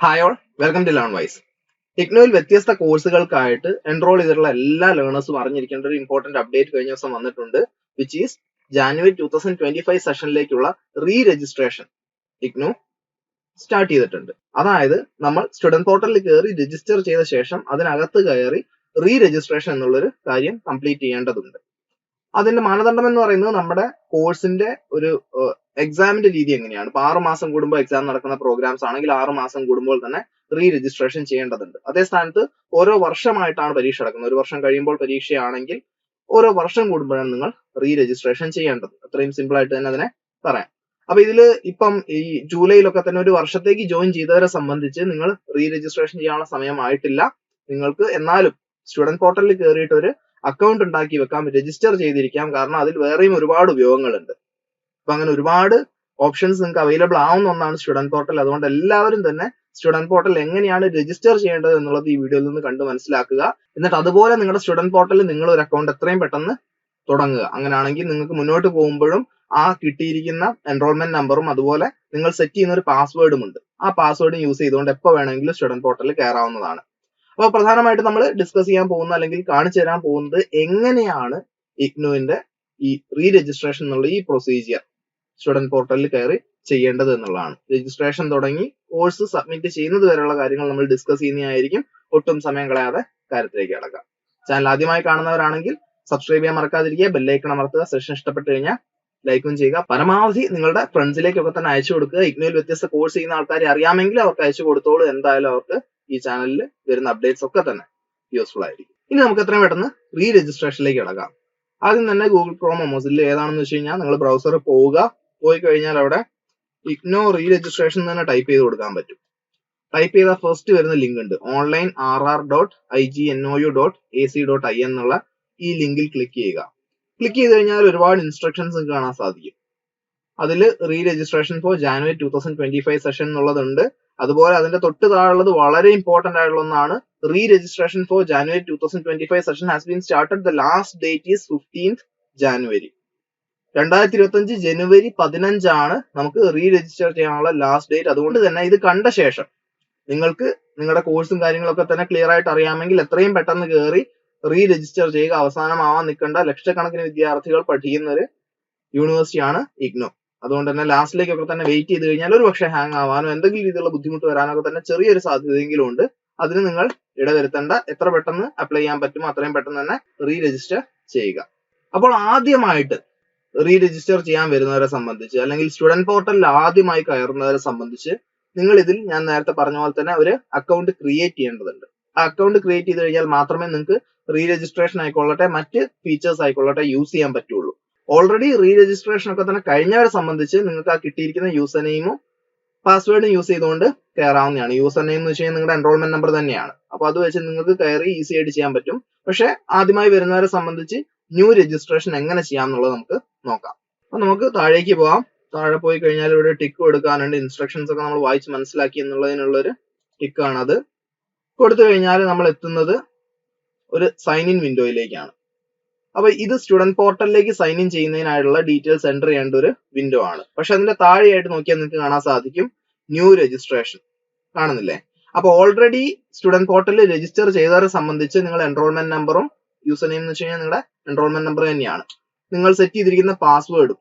Hi all, welcome to Learnwise. ഇഗ്നോയിൽ വ്യത്യസ്ത കോഴ്സുകൾക്കായിട്ട് എൻറോൾ ചെയ്തിട്ടുള്ള എല്ലാ ലേണേഴ്സും അറിഞ്ഞിരിക്കേണ്ട ഒരു ഇമ്പോർട്ടന്റ് അപ്ഡേറ്റ് കഴിഞ്ഞ ദിവസം വന്നിട്ടുണ്ട്, വിച്ച് ഈസ് ജാനുവരി 2025 സെഷനിലേക്കുള്ള റീ രജിസ്ട്രേഷൻ ഇഗ്നോ സ്റ്റാർട്ട് ചെയ്തിട്ടുണ്ട്. അതായത് നമ്മൾ സ്റ്റുഡന്റ് പോർട്ടലിൽ കയറി രജിസ്റ്റർ ചെയ്ത ശേഷം അതിനകത്ത് കയറി റീ രജിസ്ട്രേഷൻ എന്നുള്ളൊരു കാര്യം കംപ്ലീറ്റ് ചെയ്യേണ്ടതുണ്ട്. അതിന്റെ മാനദണ്ഡം എന്ന് പറയുന്നത് നമ്മുടെ കോഴ്സിന്റെ ഒരു എക്സാമിന്റെ രീതി എങ്ങനെയാണ്. ഇപ്പൊ 6 മാസം കൂടുമ്പോൾ എക്സാം നടക്കുന്ന പ്രോഗ്രാംസ് ആണെങ്കിൽ 6 മാസം കൂടുമ്പോൾ തന്നെ റീ രജിസ്ട്രേഷൻ ചെയ്യേണ്ടതുണ്ട്. അതേ സ്ഥാനത്ത് ഓരോ വർഷമായിട്ടാണ് പരീക്ഷ നടക്കുന്നത്. ഒരു വർഷം കഴിയുമ്പോൾ പരീക്ഷയാണെങ്കിൽ ഓരോ വർഷം കൂടുമ്പോഴാണ് നിങ്ങൾ റീ രജിസ്ട്രേഷൻ ചെയ്യേണ്ടത്. അത്രയും സിമ്പിൾ ആയിട്ട് തന്നെ അതിനെ പറയാം. അപ്പൊ ഇതില് ഇപ്പം ഈ ജൂലൈയിലൊക്കെ തന്നെ ഒരു വർഷത്തേക്ക് ജോയിൻ ചെയ്തവരെ സംബന്ധിച്ച് നിങ്ങൾ റീ രജിസ്ട്രേഷൻ ചെയ്യാനുള്ള സമയമായിട്ടില്ല. നിങ്ങൾക്ക് എന്നാലും സ്റ്റുഡന്റ് പോർട്ടലിൽ കയറിയിട്ട് ഒരു അക്കൗണ്ട് ഉണ്ടാക്കി വെക്കാം, രജിസ്റ്റർ ചെയ്തിരിക്കാം. കാരണം അതിൽ വേറെയും ഒരുപാട് ഉപയോഗങ്ങളുണ്ട്. അപ്പൊ അങ്ങനെ ഒരുപാട് ഓപ്ഷൻസ് നിങ്ങൾക്ക് അവൈലബിൾ ആവുന്ന ഒന്നാണ് സ്റ്റുഡന്റ് പോർട്ടൽ. അതുകൊണ്ട് എല്ലാവരും തന്നെ സ്റ്റുഡന്റ് പോർട്ടൽ എങ്ങനെയാണ് രജിസ്റ്റർ ചെയ്യേണ്ടത് എന്നുള്ളത് ഈ വീഡിയോയിൽ നിന്ന് കണ്ട് മനസ്സിലാക്കുക. എന്നിട്ട് അതുപോലെ നിങ്ങളുടെ സ്റ്റുഡന്റ് പോർട്ടലിൽ നിങ്ങൾ ഒരു അക്കൗണ്ട് എത്രയും പെട്ടെന്ന് തുടങ്ങുക. അങ്ങനെയാണെങ്കിൽ നിങ്ങൾക്ക് മുന്നോട്ട് പോകുമ്പോഴും ആ കിട്ടിയിരിക്കുന്ന എൻറോൾമെന്റ് നമ്പറും അതുപോലെ നിങ്ങൾ സെറ്റ് ചെയ്യുന്ന ഒരു പാസ്വേഡും ഉണ്ട്. ആ പാസ്വേഡും യൂസ് ചെയ്തുകൊണ്ട് എപ്പോൾ വേണമെങ്കിലും സ്റ്റുഡന്റ് പോർട്ടലിൽ കയറാവുന്നതാണ്. അപ്പോൾ പ്രധാനമായിട്ട് നമ്മൾ ഡിസ്കസ് ചെയ്യാൻ പോകുന്ന അല്ലെങ്കിൽ കാണിച്ചു തരാൻ പോകുന്നത് എങ്ങനെയാണ് ഇഗ്നോന്റെ ഈ റീ രജിസ്ട്രേഷൻ എന്നുള്ള ഈ പ്രൊസീജിയർ സ്റ്റുഡന്റ് പോർട്ടലിൽ കയറി ചെയ്യേണ്ടത് എന്നുള്ളതാണ്. രജിസ്ട്രേഷൻ തുടങ്ങി കോഴ്സ് സബ്മിറ്റ് ചെയ്യുന്നത് വരെയുള്ള കാര്യങ്ങൾ നമ്മൾ ഡിസ്കസ് ചെയ്യുന്നതായിരിക്കും. ഒട്ടും സമയം കളയാതെ കാര്യത്തിലേക്ക് കടക്കാം. ചാനൽ ആദ്യമായി കാണുന്നവരാണെങ്കിൽ സബ്സ്ക്രൈബ് ചെയ്യാൻ മറക്കാതിരിക്കുക, ബെല്ലൈക്കൺ അമർത്തുക. സെഷൻ ഇഷ്ടപ്പെട്ടു കഴിഞ്ഞാൽ ലൈക്കും ചെയ്യുക. പരമാവധി നിങ്ങളുടെ ഫ്രണ്ട്സിലേക്കൊക്കെ തന്നെ അയച്ചു കൊടുക്കുക. ഇഗ്നോയിൽ വ്യത്യസ്ത കോഴ്സ് ചെയ്യുന്ന ആൾക്കാരെ അറിയാമെങ്കിൽ അവർക്ക് അയച്ചു കൊടുത്തോളൂ. എന്തായാലും അവർക്ക് ഈ ചാനലിൽ വരുന്ന അപ്ഡേറ്റ്സ് ഒക്കെ തന്നെ യൂസ്ഫുൾ ആയിരിക്കും. ഇനി നമുക്ക് എത്രയും പെട്ടെന്ന് റീ രജിസ്ട്രേഷനിലേക്ക് കടക്കാം. ആദ്യം തന്നെ ഗൂഗിൾ ക്രോമോ മൊസില്ല ഏതാണെന്ന് വെച്ച് കഴിഞ്ഞാൽ നിങ്ങൾ ബ്രൗസറിൽ പോവുക. പോയി കഴിഞ്ഞാൽ അവിടെ ഇഗ്നോ റീ രജിസ്ട്രേഷൻ തന്നെ ടൈപ്പ് ചെയ്ത് കൊടുക്കാൻ പറ്റും. ടൈപ്പ് ചെയ്താൽ ഫസ്റ്റ് വരുന്ന ലിങ്ക് ഉണ്ട്, online.ignou.ac.in എന്നുള്ള ഈ ലിങ്കിൽ ക്ലിക്ക് ചെയ്യുക. ക്ലിക്ക് ചെയ്ത് കഴിഞ്ഞാൽ ഒരുപാട് ഇൻസ്ട്രക്ഷൻസ് കാണാൻ സാധിക്കും. അതിൽ re registration for January 2025 session എന്നുള്ളതുണ്ട്. അതുപോലെ അതിന്റെ തൊട്ട് താഴെയുള്ളത് വളരെ ഇമ്പോർട്ടന്റ് ആയിട്ടുള്ള ഒന്നാണ്, re registration for January 2025 session has been started. The last date is 15th January. 2025 ജനുവരി 15 ആണ് നമുക്ക് റീ രജിസ്റ്റർ ചെയ്യാനുള്ള ലാസ്റ്റ് ഡേറ്റ്. അതുകൊണ്ട് തന്നെ ഇത് കണ്ട ശേഷം നിങ്ങൾക്ക് നിങ്ങളുടെ കോഴ്സും കാര്യങ്ങളൊക്കെ തന്നെ ക്ലിയർ ആയിട്ട് അറിയാമെങ്കിൽ എത്രയും പെട്ടെന്ന് കയറി റീ രജിസ്റ്റർ ചെയ്യുക. അവസാനമാവാൻ നിൽക്കേണ്ട. ലക്ഷക്കണക്കിന് വിദ്യാർത്ഥികൾ പഠിക്കുന്ന ഒരു യൂണിവേഴ്സിറ്റിയാണ് ഇഗ്നോ. അതുകൊണ്ട് തന്നെ ലാസ്റ്റിലേക്കൊക്കെ തന്നെ വെയിറ്റ് ചെയ്ത് കഴിഞ്ഞാൽ ഒരു പക്ഷേ ഹാങ് ആവാനോ എന്തെങ്കിലും രീതിയിലുള്ള ബുദ്ധിമുട്ട് വരാനൊക്കെ തന്നെ ചെറിയൊരു സാധ്യതയെങ്കിലും ഉണ്ട്. അതിന് നിങ്ങൾ ഇടവരുത്തേണ്ട. എത്ര പെട്ടെന്ന് അപ്ലൈ ചെയ്യാൻ പറ്റുമോ അത്രയും പെട്ടെന്ന് തന്നെ റീ രജിസ്റ്റർ ചെയ്യുക. അപ്പോൾ ആദ്യമായിട്ട് റീ രജിസ്റ്റർ ചെയ്യാൻ വരുന്നവരെ സംബന്ധിച്ച് അല്ലെങ്കിൽ സ്റ്റുഡന്റ് പോർട്ടലിൽ ആദ്യമായി കയറുന്നവരെ സംബന്ധിച്ച് നിങ്ങൾ ഇതിൽ ഞാൻ നേരത്തെ പറഞ്ഞ പോലെ തന്നെ ഒരു അക്കൗണ്ട് ക്രിയേറ്റ് ചെയ്യേണ്ടതുണ്ട്. ആ അക്കൗണ്ട് ക്രിയേറ്റ് ചെയ്ത് കഴിഞ്ഞാൽ മാത്രമേ നിങ്ങൾക്ക് റീ രജിസ്ട്രേഷൻ ആയിക്കൊള്ളട്ടെ മറ്റ് ഫീച്ചേഴ്സ് ആയിക്കൊള്ളട്ടെ യൂസ് ചെയ്യാൻ പറ്റുള്ളൂ. ഓൾറെഡി റീ രജിസ്ട്രേഷൻ ഒക്കെ തന്നെ കഴിഞ്ഞവരെ സംബന്ധിച്ച് നിങ്ങൾക്ക് ആ കിട്ടിയിരിക്കുന്ന യൂസർ നെയിമും പാസ്വേഡും യൂസ് ചെയ്തുകൊണ്ട് കയറാവുന്നതാണ്. യൂസർ നെയിം എന്ന് വെച്ച് കഴിഞ്ഞാൽ നിങ്ങളുടെ എൻറോൾമെന്റ് നമ്പർ തന്നെയാണ്. അപ്പൊ അത് വെച്ച് നിങ്ങൾക്ക് കയറി ഈസി ആയിട്ട് ചെയ്യാൻ പറ്റും. പക്ഷെ ആദ്യമായി വരുന്നവരെ സംബന്ധിച്ച് ന്യൂ രജിസ്ട്രേഷൻ എങ്ങനെ ചെയ്യാം എന്നുള്ളത് നമുക്ക് നോക്കാം. അപ്പൊ നമുക്ക് താഴേക്ക് പോവാം. താഴെ പോയി കഴിഞ്ഞാൽ ഇവിടെ ടിക്ക് എടുക്കാനുണ്ട്. ഇൻസ്ട്രക്ഷൻസ് ഒക്കെ നമ്മൾ വായിച്ച് മനസ്സിലാക്കി എന്നുള്ളതിനുള്ളൊരു ടിക്കാണ്. അത് കൊടുത്തു കഴിഞ്ഞാൽ നമ്മൾ എത്തുന്നത് ഒരു സൈൻ ഇൻ വിൻഡോയിലേക്കാണ്. അപ്പൊ ഇത് സ്റ്റുഡന്റ് പോർട്ടലിലേക്ക് സൈൻ ഇൻ ചെയ്യുന്നതിനായിട്ടുള്ള ഡീറ്റെയിൽസ് എൻ്റർ ചെയ്യേണ്ട ഒരു വിൻഡോ ആണ്. പക്ഷെ അതിന്റെ താഴെയായിട്ട് നോക്കിയാൽ നിങ്ങൾക്ക് കാണാൻ സാധിക്കും ന്യൂ രജിസ്ട്രേഷൻ. കാണുന്നില്ലേ? അപ്പൊ ഓൾറെഡി സ്റ്റുഡന്റ് പോർട്ടലിൽ രജിസ്റ്റർ ചെയ്തവരെ സംബന്ധിച്ച് നിങ്ങൾ എൻറോൾമെന്റ് നമ്പറും യൂസർ നെയിം എന്ന് വെച്ച് കഴിഞ്ഞാൽ നിങ്ങളുടെ എൻറോൾമെന്റ് നമ്പർ തന്നെയാണ്. നിങ്ങൾ സെറ്റ് ചെയ്തിരിക്കുന്ന പാസ്വേഡും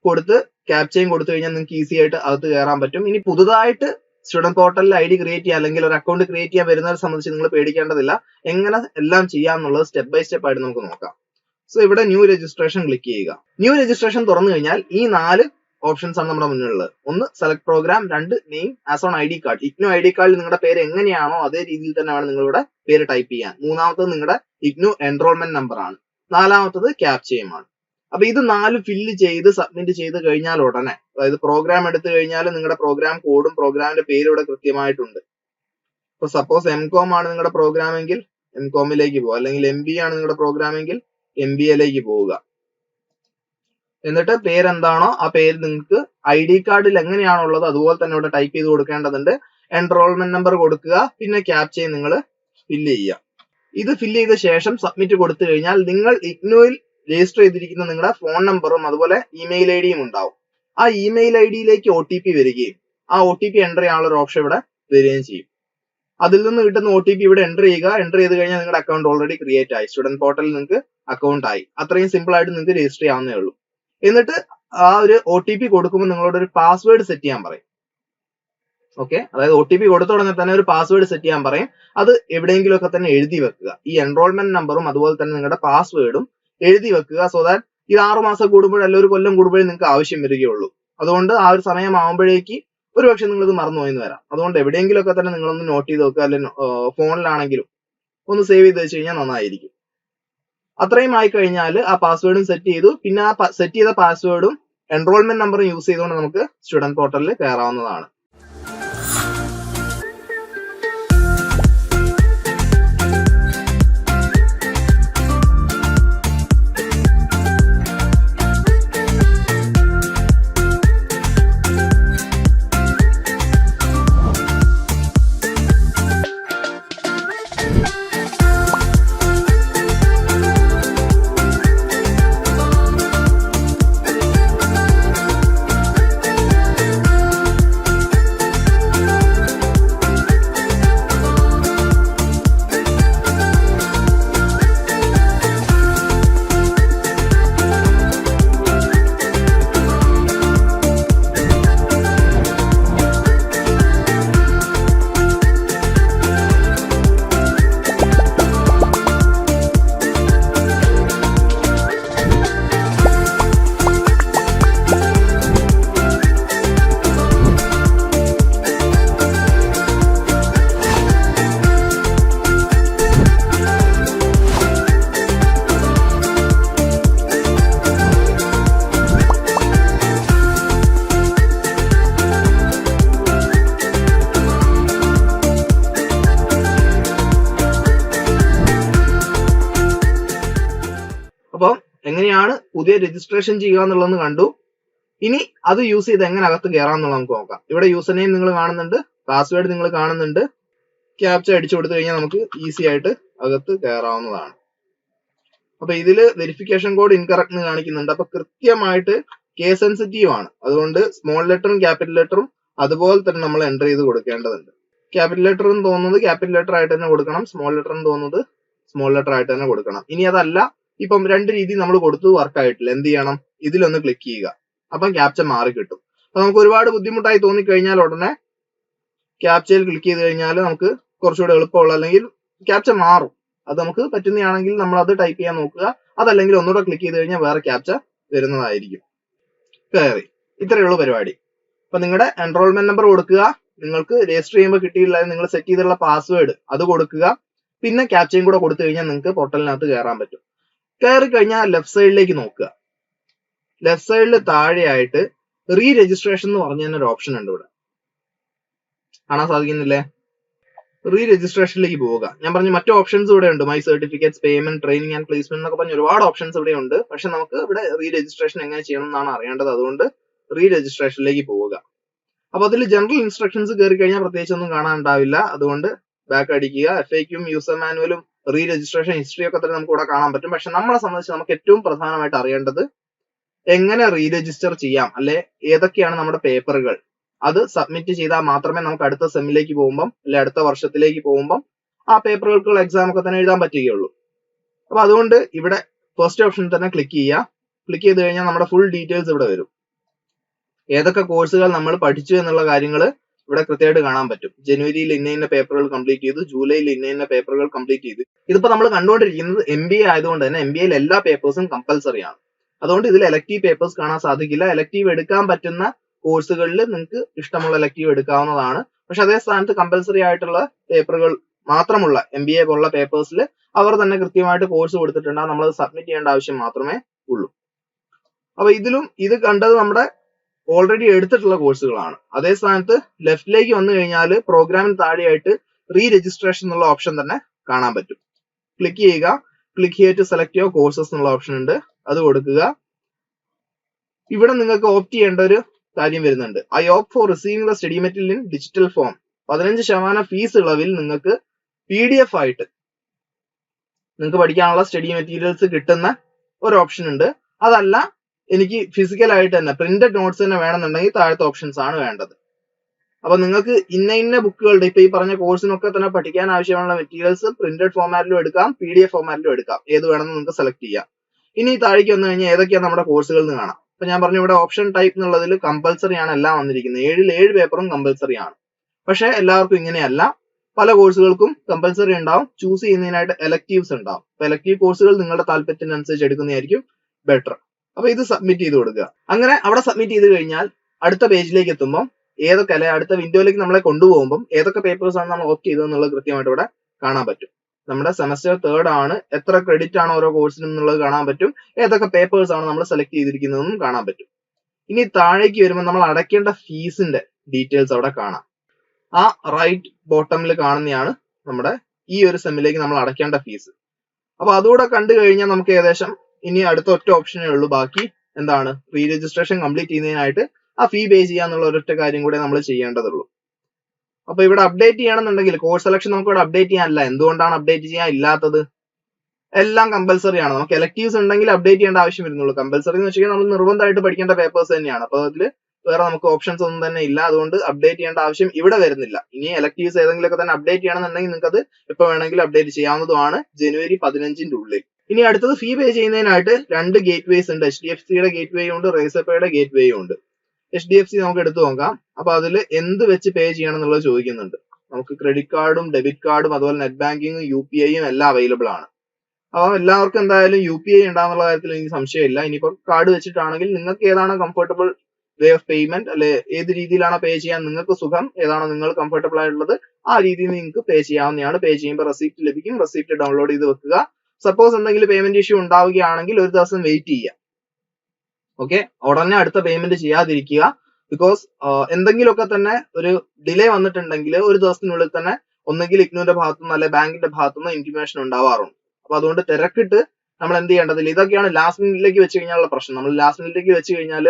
കൊടുത്ത് ക്യാപ്ചയും കൊടുത്തു കഴിഞ്ഞാൽ നിങ്ങൾക്ക് ഈസി ആയിട്ട് അകത്ത് കയറാൻ പറ്റും. ഇനി പുതുതായിട്ട് സ്റ്റുഡന്റ് പോർട്ടലിൽ ഐ ഡി ക്രിയേറ്റ് ചെയ്യാൻ അല്ലെങ്കിൽ ഒരു അക്കൗണ്ട് ക്രിയേറ്റ് ചെയ്യാൻ വരുന്നവരെ സംബന്ധിച്ച് നിങ്ങൾ പേടിക്കേണ്ടതില്ല. എങ്ങനെ എല്ലാം ചെയ്യാന്നുള്ളത് സ്റ്റെപ്പ് ബൈ സ്റ്റെപ്പ് ആയിട്ട് നമുക്ക് നോക്കാം. സോ ഇവിടെ ന്യൂ രജിസ്ട്രേഷൻ ക്ലിക്ക് ചെയ്യുക. ന്യൂ രജിസ്ട്രേഷൻ തുറന്നു കഴിഞ്ഞാൽ ഈ 4 ഓപ്ഷൻസ് ആണ് നമ്മുടെ മുന്നിലുള്ളത്. ഒന്ന് select program, 2 name as on I D card. IGNOU I D കാർഡിൽ നിങ്ങളുടെ പേര് എങ്ങനെയാണോ അതേ രീതിയിൽ തന്നെ വേണം നിങ്ങളുടെ പേര് ടൈപ്പ് ചെയ്യാൻ. മൂന്നാമത്തത് നിങ്ങളുടെ ഇഗ്നോ എൻറോൾമെന്റ് നമ്പർ ആണ്. നാലാമത്തത് ക്യാപ്ചയുമാണ്. അപ്പൊ ഇത് 4 ഫില്ല് ചെയ്ത് സബ്മിറ്റ് ചെയ്ത് കഴിഞ്ഞാൽ ഉടനെ, അതായത് പ്രോഗ്രാം എടുത്തു കഴിഞ്ഞാൽ നിങ്ങളുടെ പ്രോഗ്രാം കോഡും പ്രോഗ്രാമിന്റെ പേരും ഇവിടെ കൃത്യമായിട്ടുണ്ട്. ഇപ്പൊ സപ്പോസ് എംകോം ആണ് നിങ്ങളുടെ പ്രോഗ്രാം എങ്കിൽ എംകോമിലേക്ക് പോകുക, അല്ലെങ്കിൽ MBA ആണ് നിങ്ങളുടെ പ്രോഗ്രാം എങ്കിൽ MBAയിലേക്ക് പോവുക. എന്നിട്ട് പേരെന്താണോ ആ പേര് നിങ്ങൾക്ക് ഐ ഡി കാർഡിൽ എങ്ങനെയാണോ ഉള്ളത് അതുപോലെ തന്നെ ഇവിടെ ടൈപ്പ് ചെയ്ത് കൊടുക്കേണ്ടതുണ്ട്. എൻറോൾമെന്റ് നമ്പർ കൊടുക്കുക, പിന്നെ ക്യാപ്ചയും നിങ്ങൾ ഫില്ല് ചെയ്യുക. ഇത് ഫില്ല് ചെയ്ത ശേഷം സബ്മിറ്റ് കൊടുത്തു കഴിഞ്ഞാൽ നിങ്ങൾ ഇഗ്നോയിൽ രജിസ്റ്റർ ചെയ്തിരിക്കുന്ന നിങ്ങളുടെ ഫോൺ നമ്പറും അതുപോലെ ഇമെയിൽ ID യും ഉണ്ടാവും. ആ ഇമെയിൽ ID യിലേക്ക് OTP വരികയും ആ OTP എൻ്റർ ചെയ്യാനുള്ള ഒരു ഓപ്ഷൻ ഇവിടെ വരികയും ചെയ്യും. അതിൽ നിന്ന് കിട്ടുന്ന OTP ഇവിടെ എൻ്റർ ചെയ്യുക. എൻ്റർ ചെയ്ത് കഴിഞ്ഞാൽ നിങ്ങളുടെ അക്കൗണ്ട് ഓൾറെഡി ക്രിയേറ്റ് ആയി. സ്റ്റുഡന്റ് പോർട്ടലിൽ നിങ്ങൾക്ക് അക്കൗണ്ട് ആയി. അത്രയും സിമ്പിൾ ആയിട്ട് നിങ്ങൾക്ക് രജിസ്റ്റർ ചെയ്യാവുന്നേ ഉള്ളൂ. എന്നിട്ട് ആ ഒരു OTP കൊടുക്കുമ്പോൾ നിങ്ങളോട് ഒരു പാസ്വേഡ് സെറ്റ് ചെയ്യാൻ പറയും. ഓക്കെ, അതായത് OTP കൊടുത്ത ഉടനെ തന്നെ ഒരു പാസ്വേഡ് സെറ്റ് ചെയ്യാൻ പറയും. അത് എവിടെയെങ്കിലും ഒക്കെ തന്നെ എഴുതി വെക്കുക. ഈ എൻറോൾമെന്റ് നമ്പറും അതുപോലെ തന്നെ നിങ്ങളുടെ പാസ്വേഡും എഴുതി വെക്കുക. സോ ദാറ്റ് ഇത് 6 മാസം കൂടുമ്പോഴല്ല ഒരു കൊല്ലം കൂടുമ്പോഴേ നിങ്ങൾക്ക് ആവശ്യം വരികയുള്ളൂ. അതുകൊണ്ട് ആ ഒരു സമയം ആവുമ്പോഴേക്ക് ഒരുപക്ഷെ നിങ്ങൾ ഇത് മറന്നുപോയെന്ന് വരാം. അതുകൊണ്ട് എവിടെയെങ്കിലും ഒക്കെ തന്നെ നിങ്ങളൊന്ന് നോട്ട് ചെയ്ത് വെക്കുക, അല്ലെങ്കിൽ ഫോണിലാണെങ്കിലും ഒന്ന് സേവ് ചെയ്ത് വെച്ച് കഴിഞ്ഞാൽ നന്നായിരിക്കും. അത്രയും ആയി കഴിഞ്ഞാൽ ആ പാസ്വേഡും സെറ്റ് ചെയ്തു. പിന്നെ ആ സെറ്റ് ചെയ്ത പാസ്വേഡും എൻറോൾമെന്റ് നമ്പറും യൂസ് ചെയ്തുകൊണ്ട് നമുക്ക് സ്റ്റുഡന്റ് പോർട്ടലിൽ കയറാവുന്നതാണ്. അപ്പം എങ്ങനെയാണ് പുതിയ രജിസ്ട്രേഷൻ ചെയ്യുക എന്നുള്ളതെന്ന് കണ്ടു. ഇനി അത് യൂസ് ചെയ്ത് എങ്ങനെ അകത്ത് കയറാമെന്നുള്ളത് നമുക്ക് നോക്കാം. ഇവിടെ യൂസർ നെയിം നിങ്ങൾ കാണുന്നുണ്ട്, പാസ്വേഡ് നിങ്ങൾ കാണുന്നുണ്ട്. ക്യാപ്ച അടിച്ചു കൊടുത്തു കഴിഞ്ഞാൽ നമുക്ക് ഈസി ആയിട്ട് അകത്ത് കയറാവുന്നതാണ്. അപ്പൊ ഇതില് വെരിഫിക്കേഷൻ കോഡ് ഇൻകറക്റ്റ് എന്ന് കാണിക്കുന്നുണ്ട്. അപ്പൊ കൃത്യമായിട്ട് കേസ് സെൻസിറ്റീവ് ആണ്. അതുകൊണ്ട് സ്മോൾ ലെറ്ററും ക്യാപിറ്റൽ ലെറ്ററും അതുപോലെ തന്നെ നമ്മൾ എൻ്റർ ചെയ്ത് കൊടുക്കേണ്ടതുണ്ട്. ക്യാപിറ്റൽ ലെറ്റർ എന്ന് തോന്നുന്നത് ക്യാപിറ്റൽ ലെറ്റർ ആയിട്ട് തന്നെ കൊടുക്കണം, സ്മോൾ ലെറ്റർ എന്ന് തോന്നുന്നത് സ്മോൾ ലെറ്റർ ആയിട്ട് തന്നെ കൊടുക്കണം. ഇനി അതല്ല, ഇപ്പം 2 രീതി നമ്മൾ കൊടുത്തു വർക്ക് ആയിട്ടില്ല, എന്ത് ചെയ്യണം? ഇതിലൊന്ന് ക്ലിക്ക് ചെയ്യുക. അപ്പം ക്യാപ്ച മാറി കിട്ടും. അപ്പൊ നമുക്ക് ഒരുപാട് ബുദ്ധിമുട്ടായി തോന്നിക്കഴിഞ്ഞാൽ ഉടനെ ക്യാപ്ചയിൽ ക്ലിക്ക് ചെയ്ത് കഴിഞ്ഞാൽ നമുക്ക് കുറച്ചുകൂടെ എളുപ്പമുള്ള, അല്ലെങ്കിൽ ക്യാപ്ച മാറും. അത് നമുക്ക് പറ്റുന്നതാണെങ്കിൽ നമ്മൾ അത് ടൈപ്പ് ചെയ്യാൻ നോക്കുക. അതല്ലെങ്കിൽ ഒന്നുകൂടെ ക്ലിക്ക് ചെയ്ത് കഴിഞ്ഞാൽ വേറെ ക്യാപ്ച വരുന്നതായിരിക്കും. കയറി. ഇത്രയേ ഉള്ളൂ പരിപാടി. അപ്പൊ നിങ്ങളുടെ എൻറോൾമെന്റ് നമ്പർ കൊടുക്കുക, നിങ്ങൾക്ക് രജിസ്റ്റർ ചെയ്യുമ്പോൾ കിട്ടിയില്ല നിങ്ങൾ സെറ്റ് ചെയ്തിട്ടുള്ള പാസ്വേഡ് അത് കൊടുക്കുക, പിന്നെ ക്യാപ്ചയും കൂടെ കൊടുത്തു കഴിഞ്ഞാൽ നിങ്ങൾക്ക് പോർട്ടലിനകത്ത് കയറാൻ പറ്റും. കയറി കഴിഞ്ഞാൽ ലെഫ്റ്റ് സൈഡിലേക്ക് നോക്കുക. ലെഫ്റ്റ് സൈഡിൽ താഴെയായിട്ട് റീ രജിസ്ട്രേഷൻ എന്ന് പറഞ്ഞ ഒരു ഓപ്ഷൻ ഉണ്ട്. ഇവിടെ കാണാൻ സാധിക്കുന്നില്ലേ? റീ രജിസ്ട്രേഷനിലേക്ക് പോവുക. ഞാൻ പറഞ്ഞു മറ്റു ഓപ്ഷൻസ് ഇവിടെ ഉണ്ട്, my certificates, payment, training and placement എന്നൊക്കെ പറഞ്ഞ ഒരുപാട് ഓപ്ഷൻസ് ഇവിടെ ഉണ്ട്. പക്ഷെ നമുക്ക് ഇവിടെ റീ രജിസ്ട്രേഷൻ എങ്ങനെ ചെയ്യണം എന്നാണ് അറിയേണ്ടത്. അതുകൊണ്ട് റീ രജിസ്ട്രേഷനിലേക്ക് പോവുക. അപ്പൊ അതിൽ ജനറൽ ഇൻസ്ട്രക്ഷൻസ് കയറി കഴിഞ്ഞാൽ പ്രത്യേകിച്ച് ഒന്നും കാണാനുണ്ടാവില്ല. അതുകൊണ്ട് ബാക്ക് അടിക്കുക. FAQയും യൂസർ മാനുവലും റീ രജിസ്ട്രേഷൻ ഹിസ്റ്ററി ഒക്കെ തന്നെ നമുക്ക് ഇവിടെ കാണാൻ പറ്റും. പക്ഷെ നമ്മളെ സംബന്ധിച്ച് നമുക്ക് ഏറ്റവും പ്രധാനമായിട്ട് അറിയേണ്ടത് എങ്ങനെ റീ രജിസ്റ്റർ ചെയ്യാം, അല്ലെ ഏതൊക്കെയാണ് നമ്മുടെ പേപ്പറുകൾ, അത് സബ്മിറ്റ് ചെയ്താൽ മാത്രമേ നമുക്ക് അടുത്ത സെമ്മിലേക്ക് പോകുമ്പം അല്ലെ അടുത്ത വർഷത്തിലേക്ക് പോകുമ്പം ആ പേപ്പറുകൾക്കുള്ള എക്സാം ഒക്കെ തന്നെ എഴുതാൻ പറ്റുകയുള്ളൂ. അപ്പൊ അതുകൊണ്ട് ഇവിടെ ഫസ്റ്റ് ഓപ്ഷൻ തന്നെ ക്ലിക്ക് ചെയ്യുക. ക്ലിക്ക് ചെയ്ത് കഴിഞ്ഞാൽ നമ്മുടെ ഫുൾ ഡീറ്റെയിൽസ് ഇവിടെ വരും. ഏതൊക്കെ കോഴ്സുകൾ നമ്മൾ പഠിച്ചു എന്നുള്ള കാര്യങ്ങൾ ഇവിടെ കൃത്യമായിട്ട് കാണാൻ പറ്റും. ജനുവരിയിൽ ഇന്ന പേപ്പറുകൾ കംപ്ലീറ്റ് ചെയ്തു, ജൂലൈയിൽ ഇന്ന പേപ്പറുകൾ കംപ്ലീറ്റ് ചെയ്തു. ഇതിപ്പോ നമ്മൾ കണ്ടുകൊണ്ടിരിക്കുന്നത് MBA ആയതുകൊണ്ട് തന്നെ MBAയിൽ എല്ലാ പേപ്പേഴ്സും കമ്പൽസറി ആണ്. അതുകൊണ്ട് ഇതിൽ എലക്റ്റീവ് പേപ്പേഴ്സ് കാണാൻ സാധിക്കില്ല. എലക്റ്റീവ് എടുക്കാൻ പറ്റുന്ന കോഴ്സുകളിൽ നിങ്ങൾക്ക് ഇഷ്ടമുള്ള എലക്റ്റീവ് എടുക്കാവുന്നതാണ്. പക്ഷെ അതേ സ്ഥാനത്ത് കമ്പൽസറി ആയിട്ടുള്ള പേപ്പറുകൾ മാത്രമുള്ള MBA പോലുള്ള പേപ്പേഴ്സിൽ അവർ തന്നെ കൃത്യമായിട്ട് കോഴ്സ് കൊടുത്തിട്ടുണ്ടാകും. നമ്മളത് സബ്മിറ്റ് ചെയ്യേണ്ട ആവശ്യം മാത്രമേ ഉള്ളൂ. അപ്പൊ ഇതിലും ഇത് കണ്ടത് നമ്മുടെ ഓൾറെഡി എടുത്തിട്ടുള്ള കോഴ്സുകളാണ്. അതേ സ്ഥാനത്ത് ലെഫ്റ്റിലേക്ക് വന്നു കഴിഞ്ഞാൽ പ്രോഗ്രാമിന് താഴെയായിട്ട് റീ രജിസ്ട്രേഷൻ എന്നുള്ള ഓപ്ഷൻ തന്നെ കാണാൻ പറ്റും. ക്ലിക്ക് ചെയ്യുക. Click here to select your courses എന്നുള്ള ഓപ്ഷൻ ഉണ്ട്, അത് കൊടുക്കുക. ഇവിടെ നിങ്ങൾക്ക് ഓപ്റ്റ് ചെയ്യേണ്ട ഒരു കാര്യം വരുന്നുണ്ട്. I opt for receiving the study material in digital form. 15% fees ഇളവിൽ നിങ്ങൾക്ക് PDF ആയിട്ട് നിങ്ങൾക്ക് പഠിക്കാനുള്ള സ്റ്റഡി മെറ്റീരിയൽസ് കിട്ടുന്ന ഒരു ഓപ്ഷൻ ഉണ്ട്. അതല്ല എനിക്ക് ഫിസിക്കൽ ആയിട്ട് തന്നെ പ്രിന്റഡ് നോട്ട്സ് തന്നെ വേണമെന്നുണ്ടെങ്കിൽ താഴത്തെ ഓപ്ഷൻസ് ആണ് വേണ്ടത്. അപ്പൊ നിങ്ങൾക്ക് ഇന്ന ബുക്കുകളുടെ ഇപ്പൊ ഈ പറഞ്ഞ കോഴ്സിനൊക്കെ തന്നെ പഠിക്കാൻ ആവശ്യമുള്ള മെറ്റീരിയൽസ് പ്രിന്റഡ് ഫോർമാറ്റിലും എടുക്കാം, PDF ഫോർമാറ്റിലും എടുക്കാം. ഏത് വേണമെന്ന് നിങ്ങൾക്ക് സെലക്ട് ചെയ്യാം. ഇനി താഴേക്ക് വന്നു കഴിഞ്ഞാൽ ഏതൊക്കെയാണ് നമ്മുടെ കോഴ്സുകൾ എന്ന് കാണാം. അപ്പൊ ഞാൻ പറഞ്ഞു ഇവിടെ ഓപ്ഷൻ ടൈപ്പ് എന്നുള്ളതിൽ കമ്പൽസറി ആണ് എല്ലാം വന്നിരിക്കുന്നത്. 7 പേപ്പറും കമ്പൽസറി ആണ്. പക്ഷെ എല്ലാവർക്കും ഇങ്ങനെയല്ല. പല കോഴ്സുകൾക്കും കമ്പൽസറി ഉണ്ടാവും, ചൂസ് ചെയ്യുന്നതിനായിട്ട് എലക്റ്റീവ്സ് ഉണ്ടാവും. അപ്പൊ എലക്റ്റീവ് കോഴ്സുകൾ നിങ്ങളുടെ താല്പര്യത്തിനനുസരിച്ച് എടുക്കുന്നതായിരിക്കും ബെറ്റർ. അപ്പൊ ഇത് സബ്മിറ്റ് ചെയ്ത് കൊടുക്കുക. അങ്ങനെ അവിടെ സബ്മിറ്റ് ചെയ്ത് കഴിഞ്ഞാൽ അടുത്ത പേജിലേക്ക് എത്തുമ്പോൾ ഏതൊക്കെ അല്ലെ അടുത്ത വിൻഡോയിലേക്ക് നമ്മളെ കൊണ്ടുപോകുമ്പോൾ ഏതൊക്കെ പേപ്പേഴ്സ് ആണ് നമ്മൾ ഓപ്റ്റ് ചെയ്തതെന്നുള്ളത് കൃത്യമായിട്ട് ഇവിടെ കാണാൻ പറ്റും. നമ്മുടെ സെമസ്റ്റർ 3 ആണ്, എത്ര ക്രെഡിറ്റ് ആണ് ഓരോ കോഴ്സിനും എന്നുള്ളത് കാണാൻ പറ്റും, ഏതൊക്കെ പേപ്പേഴ്സ് ആണ് നമ്മൾ സെലക്ട് ചെയ്തിരിക്കുന്നതെന്നും കാണാൻ പറ്റും. ഇനി താഴേക്ക് വരുമ്പോൾ നമ്മൾ അടയ്ക്കേണ്ട ഫീസിന്റെ ഡീറ്റെയിൽസ് അവിടെ കാണാം. ആ റൈറ്റ് ബോട്ടമിൽ കാണുന്നതാണ് നമ്മുടെ ഈ ഒരു സെമ്മിലേക്ക് നമ്മൾ അടയ്ക്കേണ്ട ഫീസ്. അപ്പൊ അതുകൂടെ കണ്ടു കഴിഞ്ഞാൽ നമുക്ക് ഏകദേശം ഇനി അടുത്ത ഒറ്റ ഓപ്ഷനേ ഉള്ളൂ ബാക്കി. എന്താണ്? റീ രജിസ്ട്രേഷൻ കംപ്ലീറ്റ് ചെയ്യുന്നതിനായിട്ട് ആ ഫീ പേ ചെയ്യാന്നുള്ള ഒരൊറ്റ കാര്യം കൂടെ നമ്മൾ ചെയ്യേണ്ടതുള്ളൂ. അപ്പൊ ഇവിടെ അപ്ഡേറ്റ് ചെയ്യണമെന്നുണ്ടെങ്കിൽ കോഴ്സ് സെലക്ഷൻ നമുക്ക് ഇവിടെ അപ്ഡേറ്റ് ചെയ്യാനില്ല. എന്തുകൊണ്ടാണ് അപ്ഡേറ്റ് ചെയ്യാൻ ഇല്ലാത്തത്? എല്ലാം കമ്പൽസറി ആണ്. നമുക്ക് എലക്റ്റീവ്സ് ഉണ്ടെങ്കിൽ അപ്ഡേറ്റ് ചെയ്യേണ്ട ആവശ്യം വരുന്നുള്ളൂ. കമ്പൽസറി എന്ന് വെച്ചാൽ നമ്മൾ നിർബന്ധമായിട്ട് പഠിക്കേണ്ട പേപ്പേഴ്സ് തന്നെയാണ്. അപ്പൊ അതിൽ വേറെ നമുക്ക് ഓപ്ഷൻസ് ഒന്നും തന്നെ ഇല്ല. അതുകൊണ്ട് അപ്ഡേറ്റ് ചെയ്യേണ്ട ആവശ്യം ഇവിടെ വരുന്നില്ല. ഇനി എലക്റ്റീവ്സ് ഏതെങ്കിലുമൊക്കെ തന്നെ അപ്ഡേറ്റ് ചെയ്യണമെന്നുണ്ടെങ്കിൽ നിങ്ങൾക്ക് അത് എപ്പോൾ വേണമെങ്കിലും അപ്ഡേറ്റ് ചെയ്യാവുന്നതുമാണ്, ജനുവരി 15 ഉള്ളിൽ. ഇനി അടുത്തത് ഫീ പേ ചെയ്യുന്നതിനായിട്ട് 2 ഗേറ്റ് വേസ് ഉണ്ട്. HDFCയുടെ ഗേറ്റ് വേയും ഉണ്ട്, റേസർപേയുടെ ഗേറ്റ് വേയും ഉണ്ട്. HDFC നമുക്ക് എടുത്തു നോക്കാം. അപ്പൊ അതിൽ എന്ത് വെച്ച് പേ ചെയ്യണം എന്നുള്ളത് ചോദിക്കുന്നുണ്ട്. നമുക്ക് ക്രെഡിറ്റ് കാർഡും ഡെബിറ്റ് കാർഡും അതുപോലെ നെറ്റ് ബാങ്കിങ്ങും UPI എല്ലാം അവൈലബിൾ ആണ്. അപ്പൊ എല്ലാവർക്കും എന്തായാലും UPI ഉണ്ടാകുന്നുള്ള കാര്യത്തിൽ എനിക്ക് സംശയമില്ല. ഇനിയിപ്പോ കാർഡ് വെച്ചിട്ടാണെങ്കിൽ നിങ്ങൾക്ക് ഏതാണ് കംഫർട്ടബിൾ വേ ഓഫ് പേയ്മെന്റ്, അല്ലെ ഏത് രീതിയിലാണ് പേ ചെയ്യാൻ നിങ്ങൾക്ക് സുഖം, ഏതാണോ നിങ്ങൾ കംഫർട്ടബിൾ ആയിട്ടുള്ളത് ആ രീതിയിൽ നിങ്ങൾക്ക് പേ ചെയ്യാവുന്നതാണ്. പേ ചെയ്യുമ്പോൾ റെസിപ്റ്റ് ലഭിക്കും. റെസിപ്റ്റ് ഡൗൺലോഡ് ചെയ്ത് വെക്കുക. സപ്പോസ് എന്തെങ്കിലും പേയ്മെന്റ് ഇഷ്യൂ ഉണ്ടാവുകയാണെങ്കിൽ ഒരു ദിവസം വെയിറ്റ് ചെയ്യുക. ഓക്കെ, ഉടനെ അടുത്ത പേയ്മെന്റ് ചെയ്യാതിരിക്കുക. ബിക്കോസ് എന്തെങ്കിലുമൊക്കെ തന്നെ ഒരു ഡിലേ വന്നിട്ടുണ്ടെങ്കിൽ ഒരു ദിവസത്തിനുള്ളിൽ തന്നെ ഒന്നെങ്കിൽ ഇഗ്നുവിന്റെ ഭാഗത്തുനിന്ന് അല്ലെ ബാങ്കിന്റെ ഭാഗത്തുനിന്ന് ഇന്റിമേഷൻ ഉണ്ടാവാറുണ്ട്. അപ്പൊ അതുകൊണ്ട് തിരക്കിട്ട് നമ്മൾ എന്ത് ചെയ്യേണ്ടതില്ല. ഇതൊക്കെയാണ് ലാസ്റ്റ് മിനിറ്റിലേക്ക് വെച്ച് കഴിഞ്ഞാലുള്ള പ്രശ്നം. നമ്മൾ ലാസ്റ്റ് മിനിറ്റിലേക്ക് വെച്ച് കഴിഞ്ഞാൽ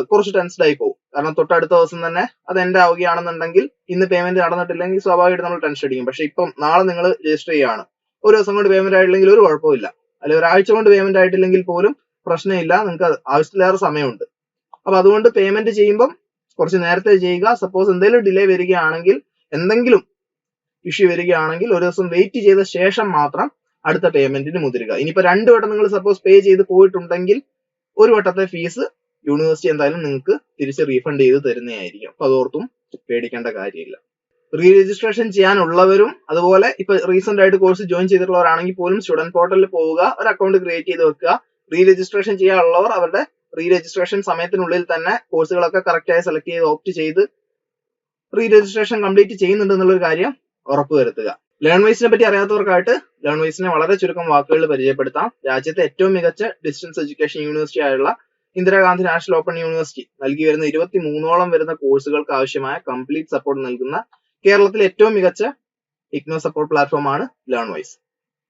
കുറച്ച് ടെൻസ്ഡ് ആയി പോകും. കാരണം തൊട്ടടുത്ത ദിവസം തന്നെ അത് എൻഡ് ആവുകയാണെന്നുണ്ടെങ്കിൽ ഇന്ന് പേയ്മെന്റ് നടന്നിട്ടില്ലെങ്കിൽ സ്വാഭാവികമായിട്ട് നമ്മൾ ടെൻഷൻ അടിക്കും. പക്ഷെ ഇപ്പം നാളെ നിങ്ങൾ രജിസ്റ്റർ ചെയ്യുകയാണ്, ഒരു ദിവസം കൊണ്ട് പേയ്മെന്റ് ആയിട്ടില്ലെങ്കിൽ ഒരു കുഴപ്പമില്ല, അല്ലെങ്കിൽ ഒരാഴ്ച കൊണ്ട് പേയ്മെന്റ് ആയിട്ടില്ലെങ്കിൽ പോലും പ്രശ്നമില്ല. നിങ്ങൾക്ക് ആവശ്യത്തിലേറെ സമയമുണ്ട്. അപ്പൊ അതുകൊണ്ട് പേയ്മെന്റ് ചെയ്യുമ്പം കുറച്ച് നേരത്തെ ചെയ്യുക. സപ്പോസ് എന്തെങ്കിലും ഡിലേ വരികയാണെങ്കിൽ, എന്തെങ്കിലും ഇഷ്യൂ വരികയാണെങ്കിൽ ഒരു ദിവസം വെയിറ്റ് ചെയ്ത ശേഷം മാത്രം അടുത്ത പേയ്മെന്റിന് മുതിരുക. ഇനിയിപ്പോ 2 വട്ടം നിങ്ങൾ സപ്പോസ് പേ ചെയ്ത് പോയിട്ടുണ്ടെങ്കിൽ ഒരു വട്ടത്തെ ഫീസ് യൂണിവേഴ്സിറ്റി എന്തായാലും നിങ്ങൾക്ക് തിരിച്ച് റീഫണ്ട് ചെയ്ത് തരുന്നതായിരിക്കും. അപ്പൊ അതോർത്തും പേടിക്കേണ്ട കാര്യമില്ല. റീ രജിസ്ട്രേഷൻ ചെയ്യാനുള്ളവരും അതുപോലെ ഇപ്പൊ റീസെന്റ് ആയിട്ട് കോഴ്സ് ജോയിൻ ചെയ്തിട്ടുള്ളവരാണെങ്കിൽ പോലും സ്റ്റുഡന്റ് പോർട്ടലിൽ പോവുക, ഒരു അക്കൗണ്ട് ക്രിയേറ്റ് ചെയ്ത് വെക്കുക. റീ രജിസ്ട്രേഷൻ ചെയ്യാനുള്ളവർ അവരുടെ റീ രജിസ്ട്രേഷൻ സമയത്തിനുള്ളിൽ തന്നെ കോഴ്സുകളൊക്കെ കറക്റ്റ് ആയി സെലക്ട് ചെയ്ത് ഓപ്റ്റ് ചെയ്ത് റീ രജിസ്ട്രേഷൻ കംപ്ലീറ്റ് ചെയ്യുന്നുണ്ട് എന്നുള്ളൊരു കാര്യം ഉറപ്പുവരുത്തുക. ലേൺവൈസിനെ പറ്റി അറിയാത്തവർക്കായിട്ട് ലേൺവൈസിനെ വളരെ ചുരുക്കം വാക്കുകളിൽ പരിചയപ്പെടുത്താം. രാജ്യത്തെ ഏറ്റവും മികച്ച ഡിസ്റ്റൻസ് എഡ്യൂക്കേഷൻ യൂണിവേഴ്സിറ്റി ആയുള്ള ഇന്ദിരാഗാന്ധി നാഷണൽ ഓപ്പൺ യൂണിവേഴ്സിറ്റി നൽകി വരുന്ന 23ഓളം വരുന്ന കോഴ്സുകൾക്ക് ആവശ്യമായ കംപ്ലീറ്റ് സപ്പോർട്ട് നൽകുന്ന കേരളത്തിലെ ഏറ്റവും മികച്ച ഇഗ്നോ സപ്പോർട്ട് പ്ലാറ്റ്ഫോം ആണ് ലേൺവൈസ്.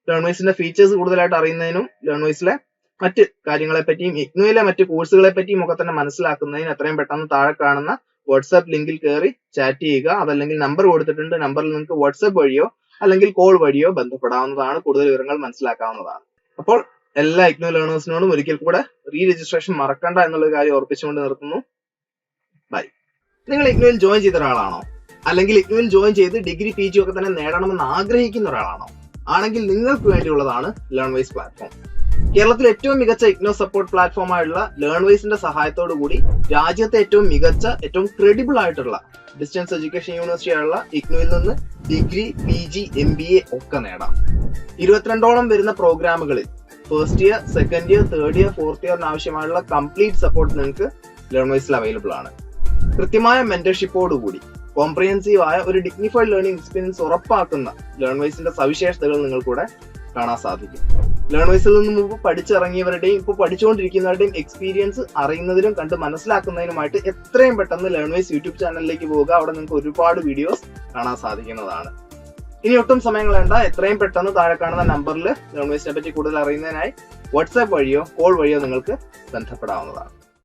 ലേൺവൈസിന്റെ ഫീച്ചേഴ്സ് കൂടുതലായിട്ട് അറിയുന്നതിനും ലേൺവൈസിലെ മറ്റ് കാര്യങ്ങളെ പറ്റിയും ഇഗ്നോയിലെ മറ്റ് കോഴ്സുകളെ പറ്റിയും ഒക്കെ തന്നെ മനസ്സിലാക്കുന്നതിന് എത്രയും പെട്ടെന്ന് താഴെ കാണുന്ന വാട്സ്ആപ്പ് ലിങ്കിൽ കയറി ചാറ്റ് ചെയ്യുക. അതല്ലെങ്കിൽ നമ്പർ കൊടുത്തിട്ടുണ്ട്, നമ്പറിൽ നിങ്ങൾക്ക് വാട്സ്ആപ്പ് വഴിയോ അല്ലെങ്കിൽ കോൾ വഴിയോ ബന്ധപ്പെടാവുന്നതാണ്. കൂടുതൽ വിവരങ്ങൾ മനസ്സിലാക്കാവുന്നതാണ്. അപ്പോൾ എല്ലാ ഇഗ്നോ ലേണേഴ്സിനോടും ഒരിക്കൽ കൂടെ റീ രജിസ്ട്രേഷൻ മറക്കണ്ട എന്നുള്ള കാര്യം ഓർപ്പിച്ചുകൊണ്ട് നിർത്തുന്നു. ബൈ. നിങ്ങൾ ഇഗ്നോയിൽ ജോയിൻ ചെയ്ത ഒരാളാണോ? അല്ലെങ്കിൽ ഇഗ്നോയിൽ ജോയിൻ ചെയ്ത് ഡിഗ്രി PG ഒക്കെ തന്നെ നേടണമെന്ന് ആഗ്രഹിക്കുന്ന ഒരാളാണോ? ആണെങ്കിൽ നിങ്ങൾക്ക് വേണ്ടിയുള്ളതാണ് ലേൺവൈസ് പ്ലാറ്റ്ഫോം. കേരളത്തിലെ ഏറ്റവും മികച്ച ഇഗ്നോ സപ്പോർട്ട് പ്ലാറ്റ്ഫോം ആയിട്ടുള്ള ലേൺവൈസിന്റെ സഹായത്തോടു കൂടി രാജ്യത്തെ ഏറ്റവും മികച്ച, ഏറ്റവും ക്രെഡിബിൾ ആയിട്ടുള്ള ഡിസ്റ്റൻസ് എഡ്യൂക്കേഷൻ യൂണിവേഴ്സിറ്റി ആയുള്ള ഇഗ്നോയിൽ നിന്ന് ഡിഗ്രി PG MBA ഒക്കെ നേടാം. 22ഓളം വരുന്ന പ്രോഗ്രാമുകളിൽ first year, second year, third year, fourth ഇയറിന് ആവശ്യമായുള്ള കംപ്ലീറ്റ് സപ്പോർട്ട് നിങ്ങൾക്ക് ലേൺവൈസിൽ അവൈലബിൾ ആണ്. കൃത്യമായ മെന്റർഷിപ്പോടുകൂടി കോംപ്രിഹെൻസീവ് ആയ ഒരു ഡിഗ്നിഫൈഡ് ലേണിംഗ് എക്സ്പീരിയൻസ് ഉറപ്പാക്കുന്ന ലേൺവൈസിന്റെ സവിശേഷതകൾ നിങ്ങൾക്കൂടെ കാണാൻ സാധിക്കും. ലേൺവൈസിൽ നിന്ന് മുമ്പ് പഠിച്ചിറങ്ങിയവരുടെയും ഇപ്പോൾ പഠിച്ചുകൊണ്ടിരിക്കുന്നവരുടെയും എക്സ്പീരിയൻസ് അറിയുന്നതിനും കണ്ട് മനസ്സിലാക്കുന്നതിനുമായിട്ട് എത്രയും പെട്ടെന്ന് ലേൺവൈസ് യൂട്യൂബ് ചാനലിലേക്ക് പോവുക. അവിടെ നിങ്ങൾക്ക് ഒരുപാട് വീഡിയോസ് കാണാൻ സാധിക്കുന്നതാണ്. ഇനി ഒട്ടും സമയം കളയണ്ട, എത്രയും പെട്ടെന്ന് താഴെ കാണുന്ന നമ്പറിൽ ലേൺവൈസിനെ പറ്റി കൂടുതൽ അറിയുന്നതിനായി വാട്സ്ആപ്പ് വഴിയോ കോൾ വഴിയോ നിങ്ങൾക്ക് ബന്ധപ്പെടാവുന്നതാണ്.